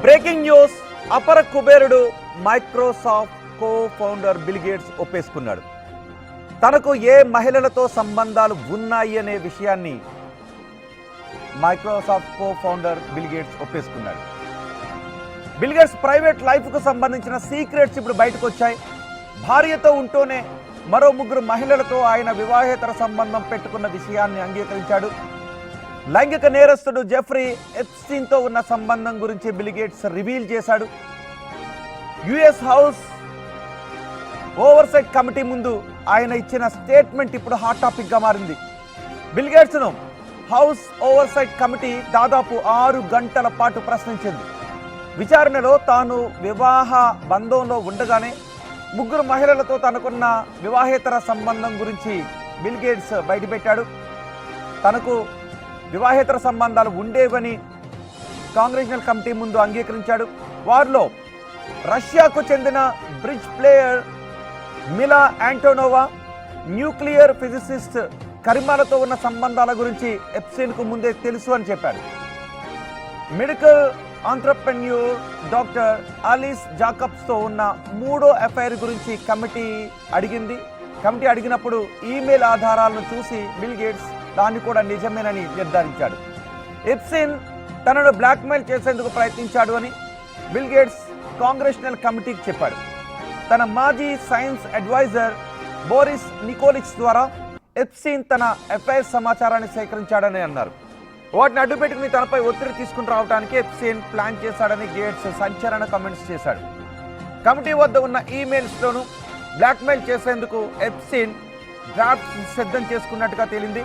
Breaking news. అపర కుబేరుడు Microsoft co founder Bill Gates ఒప్పేసుకున్నాడు. తనకు ఏ మహిళలతో సంబంధాలు ఉన్నాయి అనే విషయాన్ని Microsoft co founder Bill Gates ఒప్పేసుకున్నాడు. బిల్ గేట్స్ ప్రైవేట్ లైఫ్కు సంబంధించిన సీక్రెట్స్ ఇప్పుడు బయటకు వచ్చాయి. భార్యతో ఉంటూనే మరో 3 మహిళలతో ఆయన వివాహేతర సంబంధం పెట్టుకున్న విషయాన్ని అంగీకరించాడు. లైంగిక నేరస్తుడు జెఫ్రీ ఎప్స్టీన్తో ఉన్న సంబంధం గురించి బిల్ గేట్స్ రివీల్ చేశాడు. యుఎస్ హౌస్ ఓవర్సైట్ కమిటీ ముందు ఆయన ఇచ్చిన స్టేట్మెంట్ ఇప్పుడు హాట్ టాపిక్గా మారింది. బిల్ గేట్స్ను హౌస్ ఓవర్సైట్ కమిటీ దాదాపు 6 గంటల పాటు ప్రశ్నించింది. విచారణలో తాను వివాహ బంధంలో ఉండగానే 3 మహిళలతో తనకున్న వివాహేతర సంబంధం గురించి బిల్ గేట్స్ బయటపెట్టాడు. తనకు వివాహేతర సంబంధాలు ఉండేవని కాంగ్రెషనల్ కమిటీ ముందు అంగీకరించాడు. వారిలో రష్యాకు చెందిన బ్రిడ్జ్ ప్లేయర్ మిలా యాంటోనోవా, న్యూక్లియర్ ఫిజిసిస్ట్ కరిమాలతో ఉన్న సంబంధాల గురించి ఎప్స్టీన్కు ముందే తెలుసు అని చెప్పాడు. మెడికల్ ఆంట్రప్రెన్యూర్ డాక్టర్ ఆలిస్ జాకబ్స్తో ఉన్న 3వ అఫైర్ గురించి కమిటీ అడిగినప్పుడు ఈమెయిల్ ఆధారాలను చూసి బిల్ గేట్స్ దాన్ని కూడా నిజమేనని నిర్ధారించాడు. ఎప్స్టీన్ తనను బ్లాక్మెయిల్ చేసేందుకు ప్రయత్నించాడు అని బిల్ గేట్స్ కాంగ్రెషనల్ కమిటీకి చెప్పాడు. తన మాజీ సైన్స్ అడ్వైజర్ బోరిస్ నికోలిచ్ ద్వారా ఎప్స్టీన్ తన అఫైర్ సమాచారాన్ని సేకరించాడని అన్నారు. వాటిని అడ్డుపెట్టుకుని తనపై ఒత్తిడి తీసుకుని రావడానికి ఎప్స్టీన్ ప్లాన్ చేశాడని గేట్స్ సంచలన కామెంట్స్ చేశాడు. కమిటీ వద్ద ఉన్న ఈమెయిల్స్లోనూ బ్లాక్మెయిల్ చేసేందుకు ఎప్స్టీన్ డ్రాఫ్ట్స్ సిద్ధం చేసుకున్నట్టుగా తేలింది.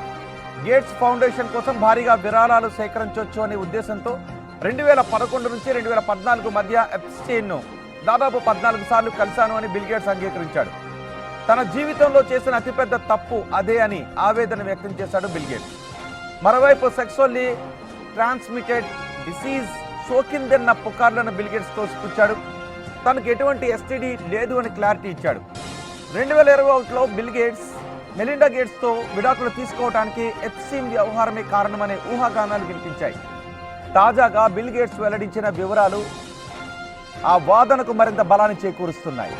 గేట్స్ ఫౌండేషన్ కోసం భారీగా విరాళాలు సేకరించవచ్చు అనే ఉద్దేశంతో 2011 నుంచి 2014 మధ్య ఎప్స్టీన్ను దాదాపు 14 సార్లు కలిశాను అని బిల్ గేట్స్ అంగీకరించాడు. తన జీవితంలో చేసిన అతిపెద్ద తప్పు అదే అని ఆవేదన వ్యక్తం చేశాడు బిల్ గేట్స్. మరోవైపు సెక్సువల్లీ ట్రాన్స్మిటెడ్ డిసీజ్ సోకిందన్న పుకార్లను బిల్ గేట్స్ తోసిపుచ్చాడు. తనకు ఎటువంటి ఎస్టీడీ లేదు అని క్లారిటీ ఇచ్చాడు. 2021లో బిల్ గేట్స్ మెలిండా గేట్స్తో విడాకులు తీసుకోవడానికి ఎప్స్టీన్ వ్యవహారమే కారణమనే ఊహాగానాలు వినిపించాయి. తాజాగా బిల్ గేట్స్ వెల్లడించిన వివరాలు ఆ వాదనకు మరింత బలాన్ని చేకూరుస్తున్నాయి.